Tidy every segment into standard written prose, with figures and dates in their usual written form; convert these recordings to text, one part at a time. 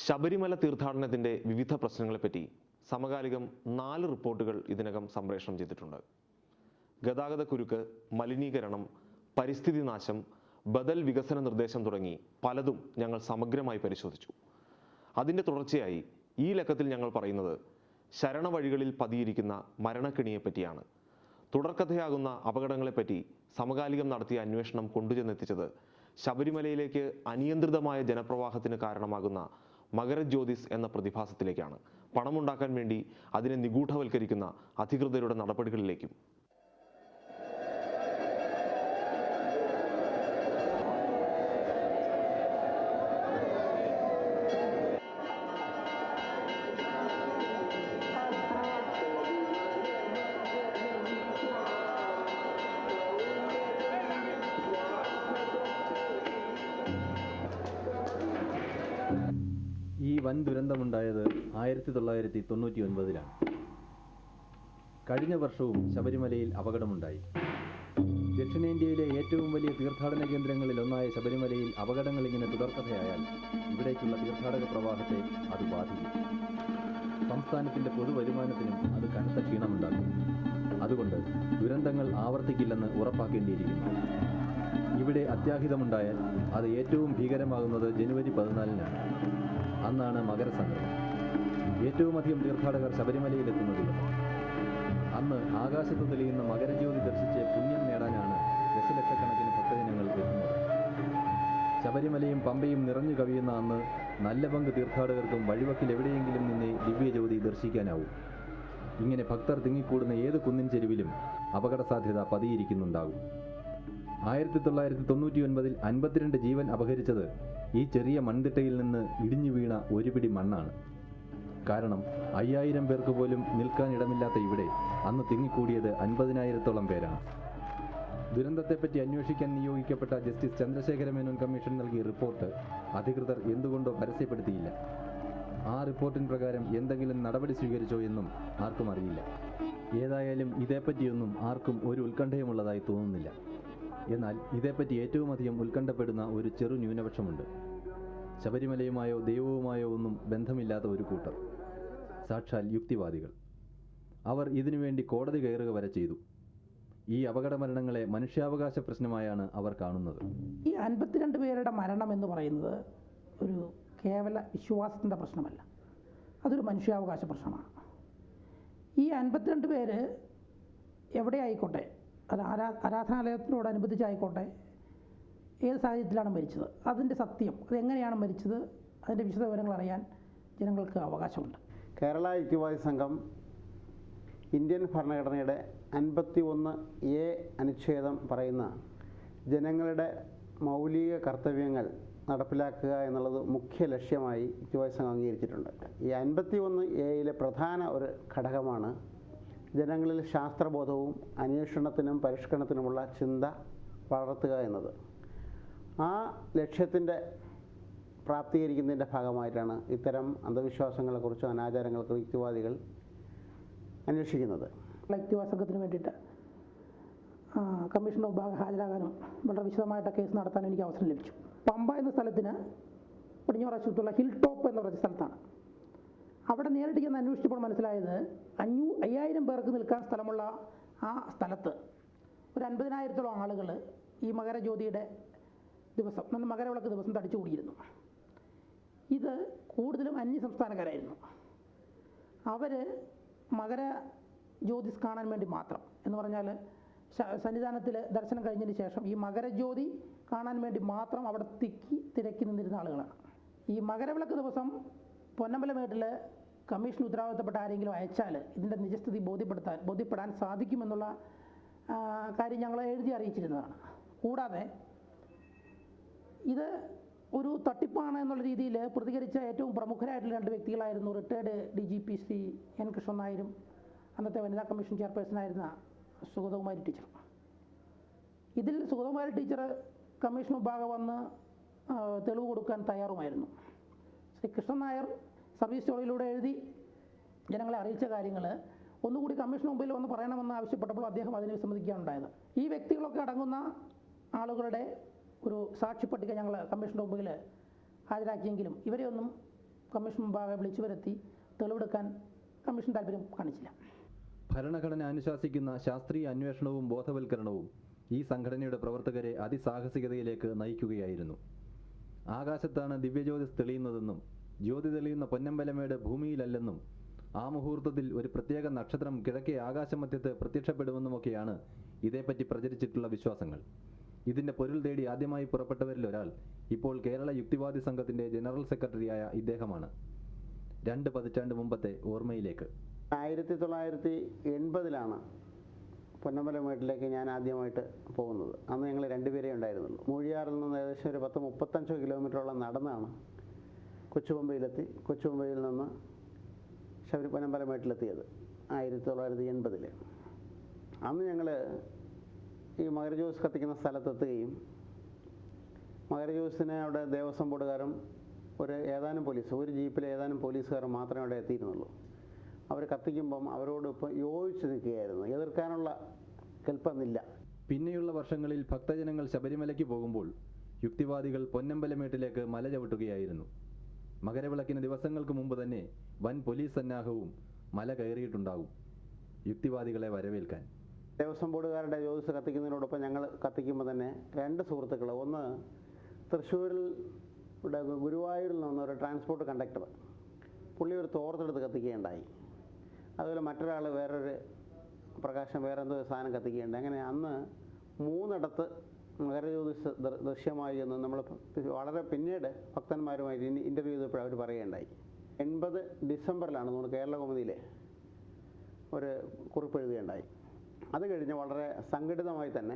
ശബരിമല തീർത്ഥാടനത്തിൻ്റെ വിവിധ പ്രശ്നങ്ങളെപ്പറ്റി സമകാലികം 4 റിപ്പോർട്ടുകൾ ഇതിനകം സംപ്രേഷണം ചെയ്തിട്ടുണ്ട്. ഗതാഗതക്കുരുക്ക്, മലിനീകരണം, പരിസ്ഥിതി നാശം, ബദൽ വികസന നിർദ്ദേശം തുടങ്ങി പലതും ഞങ്ങൾ സമഗ്രമായി പരിശോധിച്ചു. അതിൻ്റെ തുടർച്ചയായി ഈ ലക്കത്തിൽ ഞങ്ങൾ പറയുന്നത് ശരണവഴികളിൽ പതിയിരിക്കുന്ന മരണക്കെണിയെപ്പറ്റിയാണ്. തുടർക്കഥയാകുന്ന അപകടങ്ങളെപ്പറ്റി സമകാലികം നടത്തിയ അന്വേഷണം കൊണ്ടുചെന്നെത്തിച്ചത് ശബരിമലയിലേക്ക് അനിയന്ത്രിതമായ ജനപ്രവാഹത്തിന് കാരണമാകുന്ന മകരജ്യോതിസ് എന്ന പ്രതിഭാസത്തിലേക്കാണ്. പണമുണ്ടാക്കാൻ വേണ്ടി അതിനെ നിഗൂഢവൽക്കരിക്കുന്ന അധികൃതരുടെ നടപടികളിലേക്കും. ഈ വൻ ദുരന്തമുണ്ടായത് 1999-ലാണ്. കഴിഞ്ഞ വർഷവും ശബരിമലയിൽ അപകടമുണ്ടായി. ദക്ഷിണേന്ത്യയിലെ ഏറ്റവും വലിയ തീർത്ഥാടന കേന്ദ്രങ്ങളിൽ ഒന്നായ ശബരിമലയിൽ അപകടങ്ങൾ ഇങ്ങനെ തുടർക്കഥയായാൽ ഇവിടേക്കുള്ള തീർത്ഥാടക പ്രവാഹത്തെ അത് ബാധിക്കും. സംസ്ഥാനത്തിൻ്റെ പൊതുവരുമാനത്തിനും അത് കനത്ത ക്ഷീണമുണ്ടാക്കും. അതുകൊണ്ട് ദുരന്തങ്ങൾ ആവർത്തിക്കില്ലെന്ന് ഉറപ്പാക്കേണ്ടിയിരിക്കുന്നു. ഇവിടെ അത്യാഹിതമുണ്ടായാൽ അത് ഏറ്റവും ഭീകരമാകുന്നത് ജനുവരി 14-നാണ്. അന്നാണ് മകരസംക്രമം. ഏറ്റവും അധികം തീർത്ഥാടകർ ശബരിമലയിലെത്തുന്ന ദിവസം. അന്ന് ആകാശത്ത് തെളിയുന്ന മകരജ്യോതി ദർശിച്ച് പുണ്യം നേടാനാണ് ദശലക്ഷക്കണക്കിന് ഭക്തജനങ്ങൾ എത്തുന്നത്. ശബരിമലയും പമ്പയും നിറഞ്ഞു കവിയുന്ന അന്ന് നല്ല പങ്ക് തീർത്ഥാടകർക്കും വഴിവക്കിൽ എവിടെയെങ്കിലും നിന്ന് ദിവ്യജ്യോതി ദർശിക്കാനാവും. ഇങ്ങനെ ഭക്തർ തിങ്ങിക്കൂടുന്ന ഏത് കുന്നിൻ ചെരുവിലും അപകട സാധ്യത പതിയിരിക്കുന്നുണ്ടാകും. 1999-ൽ 52 ജീവൻ അപഹരിച്ചത് ഈ ചെറിയ മൺതിട്ടയിൽ നിന്ന് ഇടിഞ്ഞു വീണ ഒരു പിടി മണ്ണാണ്. കാരണം 5000 പേർക്ക് പോലും നിൽക്കാനിടമില്ലാത്ത ഇവിടെ അന്ന് തിങ്ങിക്കൂടിയത് 50,000-ഓളം പേരാണ്. ദുരന്തത്തെപ്പറ്റി അന്വേഷിക്കാൻ നിയോഗിക്കപ്പെട്ട ജസ്റ്റിസ് ചന്ദ്രശേഖര മേനോൻ കമ്മീഷൻ നൽകിയ റിപ്പോർട്ട് അധികൃതർ എന്തുകൊണ്ടോ പരസ്യപ്പെടുത്തിയില്ല. ആ റിപ്പോർട്ടിന് പ്രകാരം എന്തെങ്കിലും നടപടി സ്വീകരിച്ചോ എന്നും ആർക്കും അറിയില്ല. ഏതായാലും ഇതേപ്പറ്റിയൊന്നും ആർക്കും ഒരു ഉത്കണ്ഠയുമുള്ളതായി തോന്നുന്നില്ല. എന്നാൽ ഇതേപ്പറ്റി ഏറ്റവും അധികം ഉത്കണ്ഠപ്പെടുന്ന ഒരു ചെറു ന്യൂനപക്ഷമുണ്ട്. ശബരിമലയുമായോ ദൈവവുമായോ ഒന്നും ബന്ധമില്ലാത്ത ഒരു കൂട്ടർ, സാക്ഷാൽ യുക്തിവാദികൾ. അവർ ഇതിനുവേണ്ടി കോടതി കയറുക വരെ ചെയ്തു. ഈ അപകട മരണങ്ങളെ മനുഷ്യാവകാശ പ്രശ്നമായാണ് അവർ കാണുന്നത്. ഈ 52 പേരുടെ മരണം എന്ന് പറയുന്നത് ഒരു കേവല വിശ്വാസത്തിൻ്റെ പ്രശ്നമല്ല, അതൊരു മനുഷ്യാവകാശ പ്രശ്നമാണ്. ഈ 52 പേര് എവിടെ ആയിക്കോട്ടെ, അത് ആരാധനാലയത്തിനോടനുബന്ധിച്ചായിക്കോട്ടെ, ഏത് സാഹചര്യത്തിലാണ് മരിച്ചത്, അതിൻ്റെ സത്യം, അതെങ്ങനെയാണ് മരിച്ചത്, അതിൻ്റെ വിശദ വിവരങ്ങൾ അറിയാൻ ജനങ്ങൾക്ക് അവകാശമുണ്ട്. കേരള യുക്തിവാദി സംഘം ഇന്ത്യൻ ഭരണഘടനയുടെ 51A അനുച്ഛേദം പറയുന്ന ജനങ്ങളുടെ മൗലിക കർത്തവ്യങ്ങൾ നടപ്പിലാക്കുക എന്നുള്ളത് മുഖ്യ ലക്ഷ്യമായി യുക്തിവാദി സംഘം അംഗീകരിച്ചിട്ടുണ്ട്. ഈ 51Aയിലെ പ്രധാന ഒരു ഘടകമാണ് ജനങ്ങളിൽ ശാസ്ത്രബോധവും അന്വേഷണത്തിനും പരിഷ്കരണത്തിനുമുള്ള ചിന്ത വളർത്തുക എന്നത്. ആ ലക്ഷ്യത്തിൻ്റെ പ്രാപ്തീകരിക്കുന്നതിൻ്റെ ഭാഗമായിട്ടാണ് ഇത്തരം അന്ധവിശ്വാസങ്ങളെക്കുറിച്ചും അനാചാരങ്ങളെക്കുറിച്ചും യുക്തിവാദികൾ അന്വേഷിക്കുന്നത്. യുക്തിവാദ സംഘത്തിന് വേണ്ടിയിട്ട് കമ്മീഷൻ്റെ മുമ്പാകെ ഹാജരാകാനും വളരെ വിശദമായിട്ട് കേസ് നടത്താനും എനിക്ക് അവസരം ലഭിച്ചു. പമ്പ എന്ന സ്ഥലത്തിന് പടിഞ്ഞാറശത്തുള്ള ഹിൽ ടോപ്പ് എന്ന് പറയുന്ന സ്ഥലത്താണ്. അവിടെ നേരിട്ട് ചെന്ന് അന്വേഷിച്ചപ്പോൾ മനസ്സിലായത് 5000 പേർക്ക് നിൽക്കാൻ സ്ഥലമുള്ള ആ സ്ഥലത്ത് ഒരു 50,000-ഓളം ആളുകൾ ഈ മകരജ്യോതിയുടെ ദിവസം, മകരവിളക്ക് ദിവസം തടിച്ചു കൂടിയിരുന്നു. ഇത് കൂടുതലും അന്യസംസ്ഥാനക്കാരായിരുന്നു. അവർ മകര ജ്യോതിസ് കാണാൻ വേണ്ടി മാത്രം, എന്ന് പറഞ്ഞാൽ സന്നിധാനത്തിൽ ദർശനം കഴിഞ്ഞതിന് ശേഷം ഈ മകരജ്യോതി കാണാൻ വേണ്ടി മാത്രം അവിടെ തിരക്കി നിന്നിരുന്ന ആളുകളാണ്. ഈ മകരവിളക്ക് ദിവസം പൊന്നമ്പലമേട്ടിൽ കമ്മീഷൻ ഉത്തരവാദിത്തപ്പെട്ട ആരെങ്കിലും അയച്ചാൽ ഇതിൻ്റെ നിജസ്ഥിതി ബോധ്യപ്പെടാൻ സാധിക്കുമെന്നുള്ള കാര്യം ഞങ്ങൾ എഴുതി അറിയിച്ചിരുന്നതാണ്. കൂടാതെ ഇത് ഒരു തട്ടിപ്പാണ് എന്നുള്ള രീതിയിൽ പ്രതികരിച്ച ഏറ്റവും പ്രമുഖരായിട്ടുള്ള 2 വ്യക്തികളായിരുന്നു retired DGP Shri N Krishnan നായരും അന്നത്തെ വനിതാ കമ്മീഷൻ ചെയർപേഴ്സണായിരുന്ന സുഗതകുമാരി ടീച്ചർ. ഇതിൽ സുഗതകുമാരി ടീച്ചർ കമ്മീഷൻ മുമ്പാകെ വന്ന് തെളിവ് കൊടുക്കാൻ തയ്യാറുമായിരുന്നു. ശ്രീ കൃഷ്ണൻ നായർ സർവീസ് സ്റ്റോറിയിലൂടെ എഴുതി ജനങ്ങളെ അറിയിച്ച കാര്യങ്ങൾ ഒന്നുകൂടി കമ്മീഷൻ മുമ്പിൽ ഒന്ന് പറയണമെന്ന് ആവശ്യപ്പെട്ടപ്പോൾ അദ്ദേഹം അതിനെ വിസമ്മതിക്കുകയാണുണ്ടായത്. ഈ വ്യക്തികളൊക്കെ അടങ്ങുന്ന ആളുകളുടെ ഒരു സാക്ഷിപ്പട്ടിക ഞങ്ങൾ കമ്മീഷൻ്റെ മുമ്പിൽ ഹാജരാക്കിയെങ്കിലും ഇവരെയൊന്നും കമ്മീഷൻ മുമ്പാകെ വിളിച്ചു വരുത്തി തെളിവെടുക്കാൻ കമ്മീഷൻ താല്പര്യം കാണിച്ചില്ല. ഭരണഘടന അനുശാസിക്കുന്ന ശാസ്ത്രീയ അന്വേഷണവും ബോധവൽക്കരണവും ഈ സംഘടനയുടെ പ്രവർത്തകരെ അതിസാഹസികതയിലേക്ക് നയിക്കുകയായിരുന്നു. ആകാശത്താണ് ദിവ്യജ്യോതിസ് തെളിയുന്നതെന്നും ജ്യോതി തെളിയുന്ന പൊന്നമ്പലമേട് ഭൂമിയിലല്ലെന്നും ആ മുഹൂർത്തത്തിൽ ഒരു പ്രത്യേക നക്ഷത്രം കിഴക്കേ ആകാശമധ്യത്ത് പ്രത്യക്ഷപ്പെടുമെന്നുമൊക്കെയാണ് ഇതേപ്പറ്റി പ്രചരിച്ചിട്ടുള്ള വിശ്വാസങ്ങൾ. ഇതിൻ്റെ പൊരുൾ തേടി ആദ്യമായി പുറപ്പെട്ടവരിൽ ഒരാൾ ഇപ്പോൾ കേരള യുക്തിവാദി സംഘത്തിൻ്റെ ജനറൽ സെക്രട്ടറിയായ ഇദ്ദേഹമാണ്. 2 പതിറ്റാണ്ട് മുമ്പത്തെ ഓർമ്മയിലേക്ക്. 1980 പൊന്നമ്പലമേട്ടിലേക്ക് ഞാൻ ആദ്യമായിട്ട് പോകുന്നത്. അന്ന് ഞങ്ങൾ 2 പേരേ ഉണ്ടായിരുന്നുള്ളൂ. മൂഴിയാറിൽ നിന്ന് ഏകദേശം ഒരു 10-35 കിലോമീറ്ററോളം നടന്നാണ് കൊച്ചുപമ്പയിലെത്തി. കൊച്ചുപമ്പയിൽ നിന്ന് പൊന്നമ്പലമേട്ടിലെത്തിയത് 1980. അന്ന് ഞങ്ങൾ ഈ മകരജ്യോതിസ് കത്തിക്കുന്ന സ്ഥലത്തെത്തുകയും മകരജ്യോതിസിനെ അവിടെ ദേവസ്വം ബോർഡുകാരും ഏതാനും പോലീസ്, ഒരു ജീപ്പിൽ ഏതാനും പോലീസുകാരും മാത്രമേ അവിടെ എത്തിയിരുന്നുള്ളൂ. അവർ കത്തിക്കുമ്പം അവരോടൊപ്പം യോജിച്ച് നിൽക്കുകയായിരുന്നു. എതിർക്കാനുള്ള കെൽപ്പൊന്നില്ല. പിന്നെയുള്ള വർഷങ്ങളിൽ ഭക്തജനങ്ങൾ ശബരിമലയ്ക്ക് പോകുമ്പോൾ യുക്തിവാദികൾ പൊന്നമ്പലമേട്ടിലേക്ക് മല ചവിട്ടുകയായിരുന്നു. മകരവിളക്കിന് ദിവസങ്ങൾക്ക് മുമ്പ് തന്നെ വൻ പോലീസ് സന്നാഹവും മല കയറിയിട്ടുണ്ടാകും യുക്തിവാദികളെ വരവേൽക്കാൻ. ദേവസ്വം ബോർഡുകാരുടെ ജ്യോതിസ് കത്തിക്കുന്നതിനോടൊപ്പം ഞങ്ങൾ കത്തിക്കുമ്പോൾ തന്നെ 2 സുഹൃത്തുക്കൾ, ഒന്ന് തൃശ്ശൂരിൽ ഗുരുവായൂരിൽ നിന്ന് ഒരു ട്രാൻസ്പോർട്ട് കണ്ടക്ടർ, പുള്ളി ഒരു തോർത്തെടുത്ത് കത്തിക്കുകയുണ്ടായി. അതുപോലെ മറ്റൊരാൾ വേറൊരു പ്രകാശം വേറെ എന്തോ സാധനം കത്തിക്കുകയുണ്ടായി. അങ്ങനെ അന്ന് 3 ഇടത്ത് മകരജ്യോതിസ് ദൃശ്യമായി എന്ന് നമ്മൾ വളരെ പിന്നീട് ഭക്തന്മാരുമായിട്ട് ഇൻ്റർവ്യൂ ചെയ്തപ്പോൾ അവർ പറയുകയുണ്ടായി. 80 ഡിസംബറിലാണ് നമ്മൾ കേരളകൗമുദിയിലെ ഒരു കുറിപ്പ് എഴുതുകയുണ്ടായി. അത് കഴിഞ്ഞ് വളരെ സംഘടിതമായി തന്നെ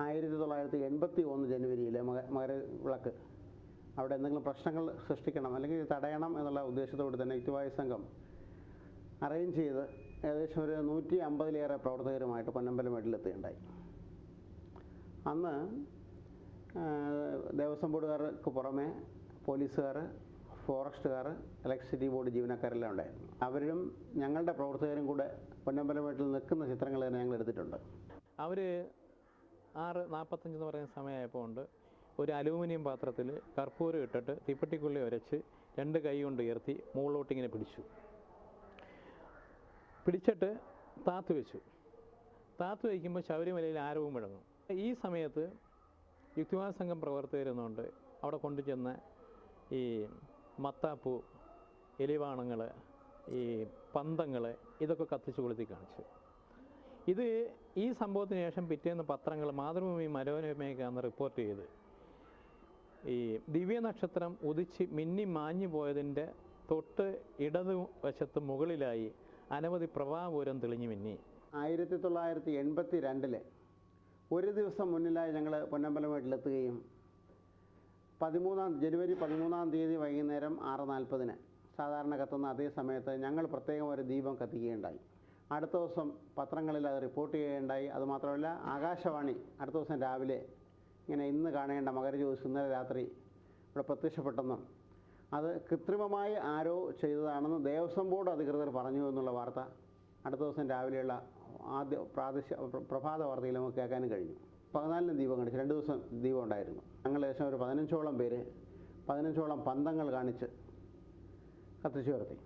1981 ജനുവരിയിൽ മകരവിളക്ക് അവിടെ എന്തെങ്കിലും പ്രശ്നങ്ങൾ സൃഷ്ടിക്കണം അല്ലെങ്കിൽ തടയണം എന്നുള്ള ഉദ്ദേശത്തോട് തന്നെ യുക്തിവാദി സംഘം അറേഞ്ച് ചെയ്ത് ഏകദേശം ഒരു 150-ലേറെ പ്രവർത്തകരുമായിട്ട് പൊന്നമ്പലമേട്ടിലെത്തുകയുണ്ടായി. അന്ന് ദേവസ്വം ബോർഡുകാർക്ക് പുറമെ പോലീസുകാർ, ഫോറസ്റ്റുകാർ, ഇലക്ട്രിസിറ്റി ബോർഡ് ജീവനക്കാരെല്ലാം ഉണ്ടായിരുന്നു. അവരും ഞങ്ങളുടെ പ്രവർത്തകരും കൂടെ പൊന്നമ്പലമേട്ടിൽ നിൽക്കുന്ന ചിത്രങ്ങൾ തന്നെ ഞങ്ങൾ എടുത്തിട്ടുണ്ട്. അവർ 6:45 എന്ന് പറയുന്ന സമയമായപ്പോൾ ഉണ്ട് ഒരു അലൂമിനിയം പാത്രത്തിൽ കർപ്പൂരം ഇട്ടിട്ട് തീപ്പെട്ടിക്കുള്ളി ഉരച്ച് 2 കൈ കൊണ്ട് ഉയർത്തി മുകളിലോട്ടിങ്ങനെ പിടിച്ചിട്ട് താത്തു വെച്ചു. താത്തു വയ്ക്കുമ്പോൾ ശബരിമലയിൽ ആരവും മുഴങ്ങും. ഈ സമയത്ത് യുക്തിവാദ സംഘം പ്രവർത്തകരുന്നുണ്ട് അവിടെ കൊണ്ടുചെന്ന ഈ മത്താപ്പൂ, എലിവാണങ്ങൾ, ഈ പന്തങ്ങൾ ഇതൊക്കെ കത്തിച്ച് കൊളുത്തി കാണിച്ചു. ഈ സംഭവത്തിന് ശേഷം പിറ്റേന്ന് പത്രങ്ങൾ മാതൃഭൂമി, മനോരമയൊക്കെ അന്ന് റിപ്പോർട്ട് ചെയ്ത് ഈ ദിവ്യനക്ഷത്രം ഉദിച്ച് മിന്നി മാഞ്ഞു പോയതിൻ്റെ തൊട്ട് ഇടതുവശത്ത് മുകളിലായി അനവധി പ്രഭാപൂരം തെളിഞ്ഞു മിന്നി. 1982 ഒരു ദിവസം മുന്നിലായി ഞങ്ങൾ പൊന്നമ്പലമേട്ടിലെത്തുകയും ജനുവരി 13 വൈകുന്നേരം 6:40 സാധാരണ കത്തുന്ന അതേ സമയത്ത് ഞങ്ങൾ പ്രത്യേകം ഒരു ദീപം കത്തിക്കുകയുണ്ടായി. അടുത്ത ദിവസം പത്രങ്ങളിൽ അത് റിപ്പോർട്ട് ചെയ്യുകയുണ്ടായി. അതുമാത്രമല്ല ആകാശവാണി അടുത്ത ദിവസം രാവിലെ ഇങ്ങനെ ഇന്ന് കാണേണ്ട മകരജ്യോതിസ് ഇന്നലെ രാത്രി ഇവിടെ പ്രത്യക്ഷപ്പെട്ടെന്നും അത് കൃത്രിമമായി ആരോ ചെയ്തതാണെന്ന് ദേവസ്വം ബോർഡ് അധികൃതർ പറഞ്ഞു എന്നുള്ള വാർത്ത അടുത്ത ദിവസം രാവിലെയുള്ള ആദ്യ പ്രഭാത വാർത്തയിൽ നമുക്ക് കേൾക്കാനും കഴിഞ്ഞു. 14 ദീപം കാണിച്ചു, 2 ദിവസം ദീപം ഉണ്ടായിരുന്നു. ഞങ്ങൾ ഏകദേശം ഒരു 15ഓളം പേര് 15ഓളം പന്തങ്ങൾ കാണിച്ച് കത്തിച്ചു ഉയർത്തി.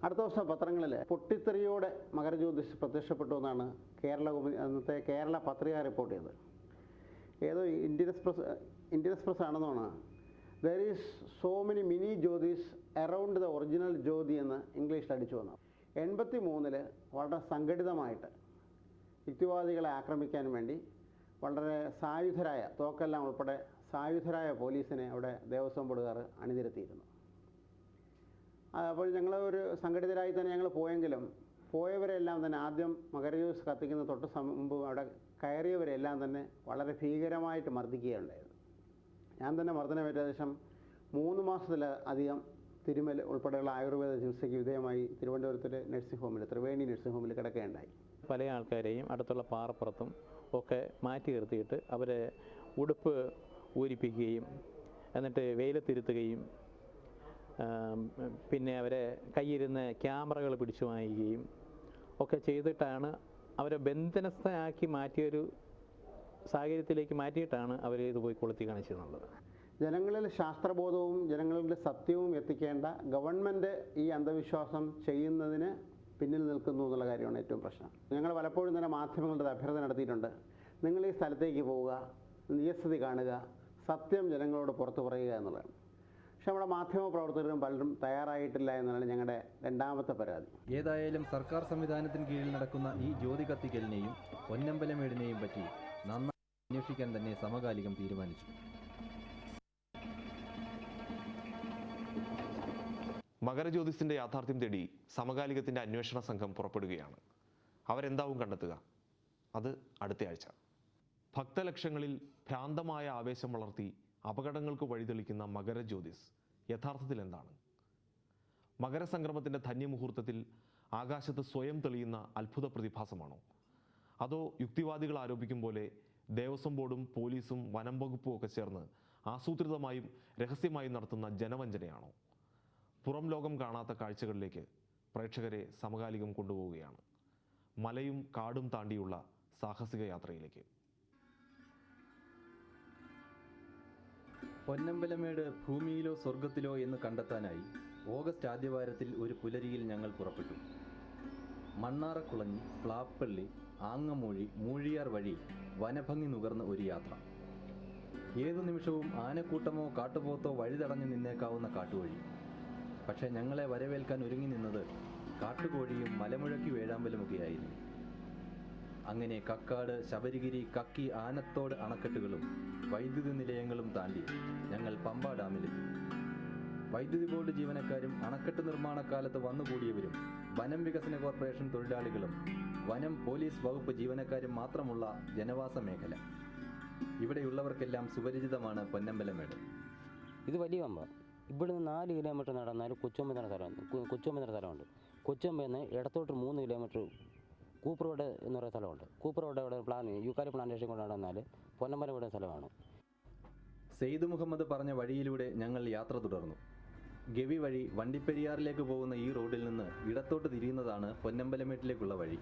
അടുത്ത ദിവസം പത്രങ്ങളിൽ പൊട്ടിത്തെറിയോടെ മകരജ്യോതിസ് പ്രത്യക്ഷപ്പെട്ടു എന്നാണ് അന്നത്തെ കേരള പത്രിക റിപ്പോർട്ട് ചെയ്തത്. ഏതോ ഇന്ത്യൻ എക്സ്പ്രസ് ആണെന്നാണ് there is so many mini Jyotis around the original Jyoti എന്ന് ഇംഗ്ലീഷിൽ അടിച്ചു വന്നു. 83 വളരെ സംഘടിതമായിട്ട് യുക്തിവാദികളെ ആക്രമിക്കാൻ വേണ്ടി വളരെ സായുധരായ തോക്കെല്ലാം ഉൾപ്പെടെ സായുധരായ പോലീസിനെ അവിടെ ദേവസ്വം ബോർഡുകാർ അണിനിരത്തിയിരുന്നു. അപ്പോൾ ഞങ്ങൾ ഒരു സംഘടിതരായി തന്നെ ഞങ്ങൾ പോയെങ്കിലും പോയവരെല്ലാം തന്നെ ആദ്യം മകരജ്യോതിസ് കത്തിക്കുന്ന തൊട്ട് മുമ്പ് അവിടെ കയറിയവരെല്ലാം തന്നെ വളരെ ഭീകരമായിട്ട് മർദ്ദിക്കുകയുണ്ടായത്. ഞാൻ തന്നെ മർദ്ദനമേറ്റ ഏകദേശം 3 മാസത്തിലധികം തിരുമൽ ഉൾപ്പെടെയുള്ള ആയുർവേദ ചികിത്സയ്ക്ക് വിധേയമായി തിരുവനന്തപുരത്തിലെ നഴ്സിംഗ് ഹോമിൽ, ത്രിവേണി നഴ്സിംഗ് ഹോമിൽ കിടക്കുകയുണ്ടായി. പല ആൾക്കാരെയും അടുത്തുള്ള പാറപ്പുറത്തും ഒക്കെ മാറ്റി നിർത്തിയിട്ട് അവരെ ഉടുപ്പ് ഊരിപ്പിക്കുകയും എന്നിട്ട് വെയിലത്തിരുത്തുകയും പിന്നെ അവരെ കയ്യിരുന്ന് ക്യാമറകൾ പിടിച്ചു വാങ്ങിക്കുകയും ഒക്കെ ചെയ്തിട്ടാണ് അവരെ ബന്ധനസ്ഥനാക്കി മാറ്റിയൊരു സാഹചര്യത്തിലേക്ക് മാറ്റിയിട്ടാണ് അവർ ഇത് പോയി കൊളുത്തി കാണിച്ചതെന്നുള്ളത്. ജനങ്ങളിൽ ശാസ്ത്രബോധവും ജനങ്ങളുടെ സത്യവും എത്തിക്കേണ്ട ഗവൺമെൻറ് ഈ അന്ധവിശ്വാസം ചെയ്യുന്നതിന് പിന്നിൽ നിൽക്കുന്നു എന്നുള്ള കാര്യമാണ് ഏറ്റവും പ്രശ്നം. ഞങ്ങൾ പലപ്പോഴും തന്നെ മാധ്യമങ്ങളുടെ അഭ്യർത്ഥന നടത്തിയിട്ടുണ്ട്. നിങ്ങൾ ഈ സ്ഥലത്തേക്ക് പോവുക, നിജസ്ഥിതി കാണുക, സത്യം ജനങ്ങളോട് പുറത്തു പറയുക എന്നുള്ളതാണ്. പക്ഷെ നമ്മുടെ മാധ്യമ പ്രവർത്തകരും പലരും തയ്യാറായിട്ടില്ല എന്നാണ് ഞങ്ങളുടെ രണ്ടാമത്തെ പരാതി. ഏതായാലും സർക്കാർ സംവിധാനത്തിന് കീഴിൽ നടക്കുന്ന ഈ ജ്യോതി കത്തിക്കലിനെയും പൊന്നമ്പലമേടിനെയും പറ്റി നന്നായി അന്വേഷിക്കാൻ തന്നെ സമകാലികം തീരുമാനിച്ചു. മകരജ്യോതിസിന്റെ യാഥാർത്ഥ്യം തേടി സമകാലികത്തിന്റെ അന്വേഷണ സംഘം പുറപ്പെടുകയാണ്. അവരെന്താവും കണ്ടെത്തുക? അത് അടുത്ത ആഴ്ച. ഭക്തലക്ഷങ്ങളിൽ ഭ്രാന്തമായ ആവേശം വളർത്തി അപകടങ്ങൾക്ക് വഴിതെളിക്കുന്ന മകരജ്യോതിസ് യഥാർത്ഥത്തിൽ എന്താണ്? മകരസംക്രമത്തിൻ്റെ ധന്യമുഹൂർത്തത്തിൽ ആകാശത്ത് സ്വയം തെളിയുന്ന അത്ഭുത പ്രതിഭാസമാണോ? അതോ യുക്തിവാദികൾ ആരോപിക്കും പോലെ ദേവസ്വം ബോർഡും പോലീസും വനം വകുപ്പും ഒക്കെ ചേർന്ന് ആസൂത്രിതമായും രഹസ്യമായും നടത്തുന്ന ജനവഞ്ചനയാണോ? പുറം ലോകം കാണാത്ത കാഴ്ചകളിലേക്ക് പ്രേക്ഷകരെ സമകാലികം കൊണ്ടുപോവുകയാണ്. മലയും കാടും താണ്ടിയുള്ള സാഹസിക യാത്രയിലേക്ക്. പൊന്നമ്പലമേട് ഭൂമിയിലോ സ്വർഗത്തിലോ എന്ന് കണ്ടെത്താനായി ഓഗസ്റ്റ് ആദ്യവാരത്തിൽ ഒരു പുലരിയിൽ ഞങ്ങൾ പുറപ്പെട്ടു. മണ്ണാറക്കുളഞ്ഞി, പ്ലാപ്പള്ളി, ആങ്ങമൂഴി, മൂഴിയാർ വഴി വനഭംഗി നുകർന്ന ഒരു യാത്ര. ഏതു നിമിഷവും ആനക്കൂട്ടമോ കാട്ടുപോത്തോ വഴി തടഞ്ഞു നിന്നേക്കാവുന്ന കാട്ടുവഴി. പക്ഷേ ഞങ്ങളെ വരവേൽക്കാൻ ഒരുങ്ങി നിന്നത് കാട്ടുകോഴിയും മലമുഴക്കി വേഴാമ്പലുമൊക്കെയായിരുന്നു. അങ്ങനെ കക്കാട്, ശബരിഗിരി, കക്കി, ആനത്തോട് അണക്കെട്ടുകളും വൈദ്യുതി നിലയങ്ങളും താണ്ടി ഞങ്ങൾ പമ്പ ഡാമിലെത്തി. വൈദ്യുതി ബോർഡ് ജീവനക്കാരും അണക്കെട്ട് നിർമ്മാണക്കാലത്ത് വന്നുകൂടിയവരും വനം വികസന കോർപ്പറേഷൻ തൊഴിലാളികളും വനം പോലീസ് വകുപ്പ് ജീവനക്കാരും മാത്രമുള്ള ജനവാസ മേഖല. ഇവിടെയുള്ളവർക്കെല്ലാം സുപരിചിതമാണ് പൊന്നമ്പലമേട്. ഇത് വലിയ പമ്പ. ഇവിടുന്ന് 4 കിലോമീറ്റർ നടന്നാൽ കൊച്ചുമ്പ എന്ന സ്ഥലമുണ്ട്. കൊച്ചുമ്പയിൽ നിന്ന് ഇടത്തോട്ട് 3 കിലോമീറ്റർ കൂപ്പ് റോഡ് എന്ന് പറയുന്ന സ്ഥലമുണ്ട്. കൂപ്പ് റോഡ് അവിടെ യൂക്കാലി പ്ലാന്റേഷൻ കൊണ്ട് നടന്നാൽ പൊന്നമ്പലമേട് സ്ഥലമാണ്. സെയ്ദ് മുഹമ്മദ് പറഞ്ഞ വഴിയിലൂടെ ഞങ്ങൾ യാത്ര തുടർന്നു. ഗവി വഴി വണ്ടിപ്പെരിയാറിലേക്ക് പോകുന്ന ഈ റോഡിൽ നിന്ന് ഇടത്തോട്ട് തിരിയുന്നതാണ് പൊന്നമ്പലമേട്ടിലേക്കുള്ള വഴി.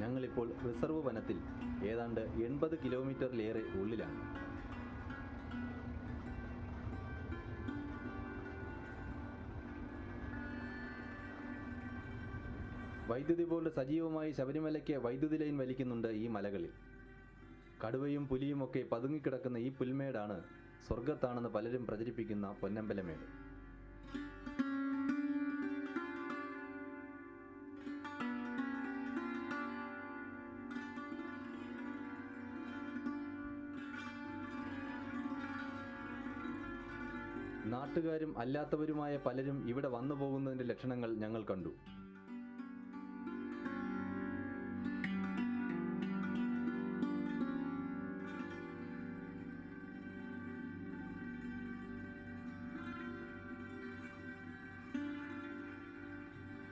ഞങ്ങളിപ്പോൾ റിസർവ് വനത്തിൽ ഏതാണ്ട് 80 കിലോമീറ്ററിലേറെ ഉള്ളിലാണ്. വൈദ്യുതി ബോർഡ് സജീവമായി ശബരിമലയ്ക്ക് വൈദ്യുതി ലൈൻ വലിക്കുന്നുണ്ട് ഈ മലകളിൽ. കടുവയും പുലിയുമൊക്കെ പതുങ്ങിക്കിടക്കുന്ന ഈ പുൽമേടാണ് സ്വർഗത്താണെന്ന് പലരും പ്രചരിപ്പിക്കുന്ന പൊന്നമ്പലമേട്. നാട്ടുകാരും അല്ലാത്തവരുമായ പലരും ഇവിടെ വന്നു പോകുന്നതിൻ്റെ ലക്ഷണങ്ങൾ ഞങ്ങൾ കണ്ടു.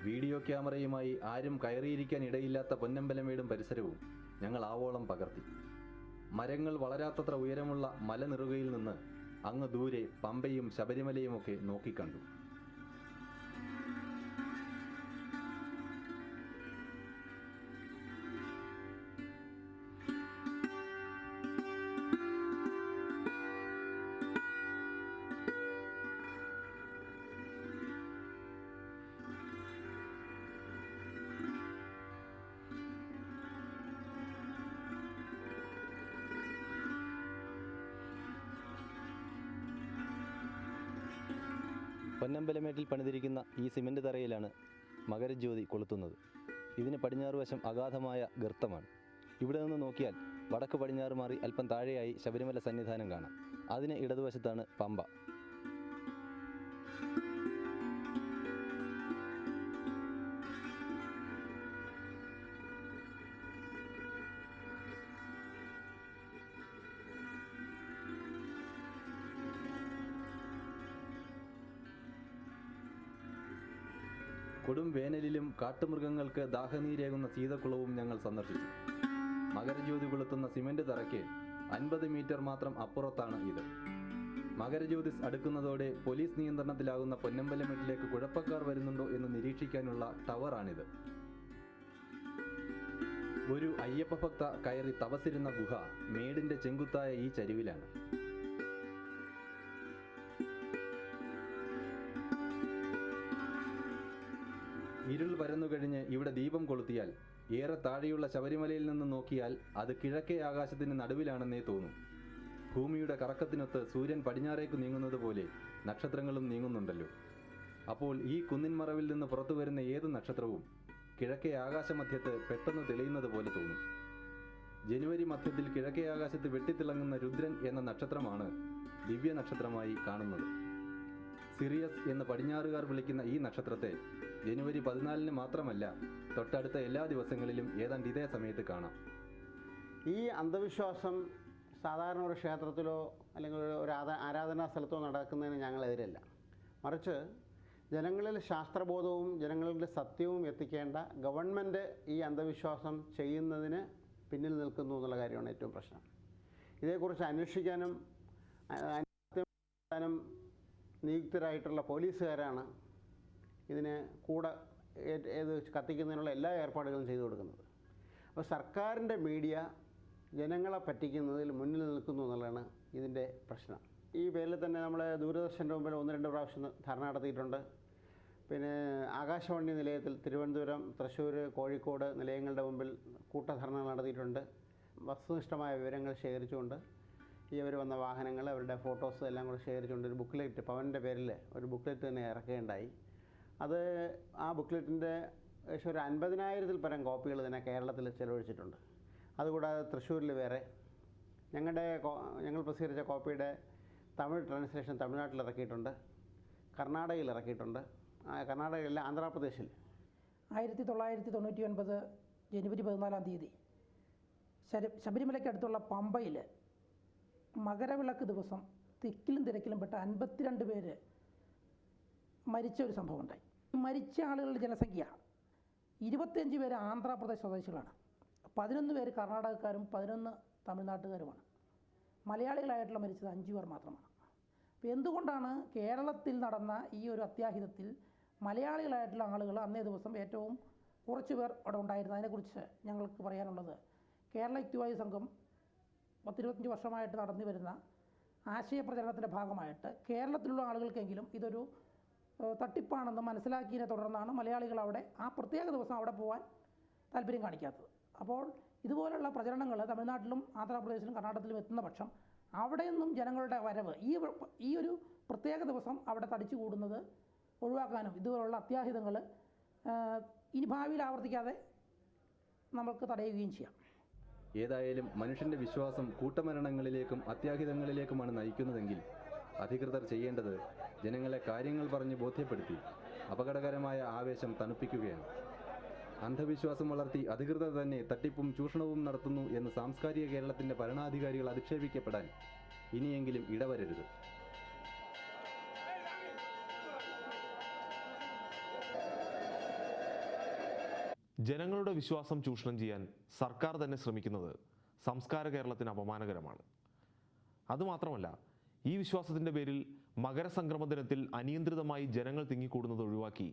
വീഡിയോ ക്യാമറയുമായി ആരും കയറിയിരിക്കാൻ ഇടയില്ലാത്ത പൊന്നമ്പലമേടും പരിസരവും ഞങ്ങൾ ആവോളം പകർത്തി. മരങ്ങൾ വളരാത്തത്ര ഉയരമുള്ള മലനിറുകയിൽ നിന്ന് അങ്ങ് ദൂരെ പമ്പയും ശബരിമലയുമൊക്കെ നോക്കിക്കണ്ടു. പൊന്നമ്പലമേട്ടിൽ പണിതിരിക്കുന്ന ഈ സിമൻറ്റ് തറയിലാണ് മകരജ്യോതി കൊളുത്തുന്നത്. ഇതിന് പടിഞ്ഞാറ് വശം അഗാധമായ ഗർത്തമാണ്. ഇവിടെ നിന്ന് നോക്കിയാൽ വടക്ക് പടിഞ്ഞാറ് മാറി അല്പം താഴെയായി ശബരിമല സന്നിധാനം കാണാം. അതിന് ഇടതുവശത്താണ് പമ്പ. കൊടും വേനലിലും കാട്ടുമൃഗങ്ങൾക്ക് ദാഹനീരേകുന്ന സീതക്കുളവും ഞങ്ങൾ സന്ദർശിച്ചു. മകരജ്യോതി കൊളുത്തുന്ന സിമന്റ് തറയ്ക്ക് 50 മീറ്റർ മാത്രം അപ്പുറത്താണ് ഇത്. മകരജ്യോതിസ് അടുക്കുന്നതോടെ പോലീസ് നിയന്ത്രണത്തിലാകുന്ന പൊന്നമ്പലമേട്ടിലേക്ക് കുഴപ്പക്കാർ വരുന്നുണ്ടോ എന്ന് നിരീക്ഷിക്കാനുള്ള ടവറാണിത്. ഒരു അയ്യപ്പ ഭക്ത കയറി തപസിരുന്ന ഗുഹ മേടിന്റെ ചെങ്കുത്തായ ഈ ചരിവിലാണ്. ഇരുൾ പരന്നു കഴിഞ്ഞ് ഇവിടെ ദീപം കൊളുത്തിയാൽ ഏറെ താഴെയുള്ള ശബരിമലയിൽ നിന്ന് നോക്കിയാൽ അത് കിഴക്കേ ആകാശത്തിന് നടുവിലാണെന്നേ തോന്നും. ഭൂമിയുടെ കറക്കത്തിനൊത്ത് സൂര്യൻ പടിഞ്ഞാറേക്ക് നീങ്ങുന്നത് പോലെ നക്ഷത്രങ്ങളും നീങ്ങുന്നുണ്ടല്ലോ. അപ്പോൾ ഈ കുന്നിൻ മറവിൽ നിന്ന് പുറത്തു വരുന്ന ഏത് നക്ഷത്രവും കിഴക്കേ ആകാശമധ്യത്ത് പെട്ടെന്ന് തെളിയുന്നത് പോലെ തോന്നും. ജനുവരി മധ്യത്തിൽ കിഴക്കേ ആകാശത്ത് വെട്ടിത്തിളങ്ങുന്ന രുദ്രൻ എന്ന നക്ഷത്രമാണ് ദിവ്യ നക്ഷത്രമായി കാണുന്നത്. സിറിയസ് എന്ന് പടിഞ്ഞാറുകാർ വിളിക്കുന്ന ഈ നക്ഷത്രത്തെ ജനുവരി 14 മാത്രമല്ല, തൊട്ടടുത്ത എല്ലാ ദിവസങ്ങളിലും ഏതാണ്ട് ഇതേ സമയത്ത് കാണാം. ഈ അന്ധവിശ്വാസം സാധാരണ ഒരു ക്ഷേത്രത്തിലോ അല്ലെങ്കിൽ ഒരു ആരാധനാ സ്ഥലത്തോ നടക്കുന്നതിന് ഞങ്ങളെതിരല്ല. മറിച്ച് ജനങ്ങളിൽ ശാസ്ത്രബോധവും ജനങ്ങളുടെ സത്യവും എത്തിക്കേണ്ട ഗവൺമെൻറ് ഈ അന്ധവിശ്വാസം ചെയ്യുന്നതിന് പിന്നിൽ നിൽക്കുന്നു എന്നുള്ള കാര്യമാണ് ഏറ്റവും പ്രശ്നം. ഇതേക്കുറിച്ച് അന്വേഷിക്കാനും നിയുക്തരായിട്ടുള്ള പോലീസുകാരാണ് ഇതിന് കൂടെ ഏത് കത്തിക്കുന്നതിനുള്ള എല്ലാ ഏർപ്പാടുകളും ചെയ്തു കൊടുക്കുന്നത്. അപ്പോൾ സർക്കാരിൻ്റെ മീഡിയ ജനങ്ങളെ പറ്റിക്കുന്നതിൽ മുന്നിൽ നിൽക്കുന്നു എന്നുള്ളതാണ് ഇതിൻ്റെ പ്രശ്നം. ഈ പേരിൽ തന്നെ നമ്മൾ ദൂരദർശൻ്റെ മുമ്പിൽ 1-2 പ്രാവശ്യം ധർണ നടത്തിയിട്ടുണ്ട്. പിന്നെ ആകാശവാണി നിലയത്തിൽ തിരുവനന്തപുരം, തൃശ്ശൂർ, കോഴിക്കോട് നിലയങ്ങളുടെ മുമ്പിൽ കൂട്ടധർണ നടത്തിയിട്ടുണ്ട്. വസ്തുനിഷ്ഠമായ വിവരങ്ങൾ ശേഖരിച്ചുകൊണ്ട് ഇവർ വന്ന വാഹനങ്ങൾ, അവരുടെ ഫോട്ടോസ് എല്ലാം കൂടെ ശേഖരിച്ചുകൊണ്ട് ഒരു ബുക്ക്ലെറ്റ്, പവൻ്റെ പേരിൽ ഒരു ബുക്ക്ലെറ്റ് തന്നെ ഇറക്കുകയുണ്ടായി. അത് ആ ബുക്ക്ലെറ്റിൻ്റെ ഏകദേശം ഒരു 50,000-ൽ പരം കോപ്പികൾ തന്നെ കേരളത്തിൽ ചെലവഴിച്ചിട്ടുണ്ട്. അതുകൂടാതെ തൃശ്ശൂരിൽ വേറെ ഞങ്ങൾ പ്രസിദ്ധീകരിച്ച കോപ്പിയുടെ തമിഴ് ട്രാൻസ്ലേഷൻ തമിഴ്നാട്ടിൽ ഇറക്കിയിട്ടുണ്ട്, കർണാടകയിൽ ഇറക്കിയിട്ടുണ്ട്. കർണാടകയിലെ ആന്ധ്രാപ്രദേശിൽ 1999 ജനുവരി 14 ശബരിമലയ്ക്കടുത്തുള്ള പമ്പയിൽ മകരവിളക്ക് ദിവസം തിക്കിലും തിരക്കിലും പെട്ട 52 പേര് മരിച്ച ഒരു സംഭവം ഉണ്ടായി. മരിച്ച ആളുകളുടെ ജനസംഖ്യ 25 പേര് ആന്ധ്രാപ്രദേശ് സ്വദേശികളാണ്, 11 പേര് കർണാടകക്കാരും 11 തമിഴ്നാട്ടുകാരുമാണ്. മലയാളികളായിട്ടുള്ള മരിച്ചത് 5 പേർ മാത്രമാണ്. അപ്പോൾ എന്തുകൊണ്ടാണ് കേരളത്തിൽ നടന്ന ഈ ഒരു അത്യാഹിതത്തിൽ മലയാളികളായിട്ടുള്ള ആളുകൾ അന്നേ ദിവസം ഏറ്റവും കുറച്ച് പേർ അവിടെ ഉണ്ടായിരുന്നു? അതിനെക്കുറിച്ച് ഞങ്ങൾക്ക് പറയാനുള്ളത്, കേരള യുക്തിവാദി സംഘം 10-25 വർഷമായിട്ട് നടന്നു വരുന്ന ആശയപ്രചരണത്തിൻ്റെ ഭാഗമായിട്ട് കേരളത്തിലുള്ള ആളുകൾക്കെങ്കിലും ഇതൊരു തട്ടിപ്പാണെന്ന് മനസ്സിലാക്കിയതിനെ തുടർന്നാണ് മലയാളികൾ അവിടെ ആ പ്രത്യേക ദിവസം അവിടെ പോകാൻ താല്പര്യം കാണിക്കാത്തത്. അപ്പോൾ ഇതുപോലുള്ള പ്രചരണങ്ങൾ തമിഴ്നാട്ടിലും ആന്ധ്രാപ്രദേശിലും കർണാടകത്തിലും എത്തുന്ന പക്ഷം അവിടെ നിന്നും ജനങ്ങളുടെ വരവ് ഈ ഒരു പ്രത്യേക ദിവസം അവിടെ തടിച്ചു കൂടുന്നത് ഒഴിവാക്കാനും ഇതുപോലുള്ള അത്യാഹിതങ്ങൾ ഇനി ഭാവിയിൽ ആവർത്തിക്കാതെ നമുക്ക് തടയുകയും ചെയ്യാം. ഏതായാലും മനുഷ്യൻ്റെ വിശ്വാസം കൂട്ടമരണങ്ങളിലേക്കും അത്യാഹിതങ്ങളിലേക്കുമാണ് നയിക്കുന്നതെങ്കിൽ അധികൃതർ ചെയ്യേണ്ടത് ജനങ്ങളെ കാര്യങ്ങൾ പറഞ്ഞ് ബോധ്യപ്പെടുത്തി അപകടകരമായ ആവേശം തണുപ്പിക്കുകയാണ്. അന്ധവിശ്വാസം വളർത്തി അധികൃതർ തന്നെ തട്ടിപ്പും ചൂഷണവും നടത്തുന്നു എന്ന് സാംസ്കാരിക കേരളത്തിൻ്റെ ഭരണാധികാരികൾ അധിക്ഷേപിക്കപ്പെടാൻ ഇനിയെങ്കിലും ഇടവരരുത്. ജനങ്ങളുടെ വിശ്വാസം ചൂഷണം ചെയ്യാൻ സർക്കാർ തന്നെ ശ്രമിക്കുന്നത് സംസ്കാര കേരളത്തിന് അപമാനകരമാണ്. അതുമാത്രമല്ല, ഈ വിശ്വാസത്തിൻ്റെ പേരിൽ മകരസംക്രമ ദിനത്തിൽ അനിയന്ത്രിതമായി ജനങ്ങൾ തിങ്ങിക്കൂടുന്നത് ഒഴിവാക്കി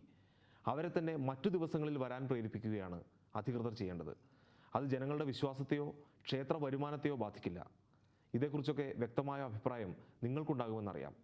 അവരെ തന്നെ മറ്റു ദിവസങ്ങളിൽ വരാൻ പ്രേരിപ്പിക്കുകയാണ് അധികൃതർ ചെയ്യേണ്ടത്. അത് ജനങ്ങളുടെ വിശ്വാസത്തെയോ ക്ഷേത്ര വരുമാനത്തെയോ ബാധിക്കില്ല. ഇതേക്കുറിച്ചൊക്കെ വ്യക്തമായ അഭിപ്രായം നിങ്ങൾക്കുണ്ടാകുമെന്നറിയാം.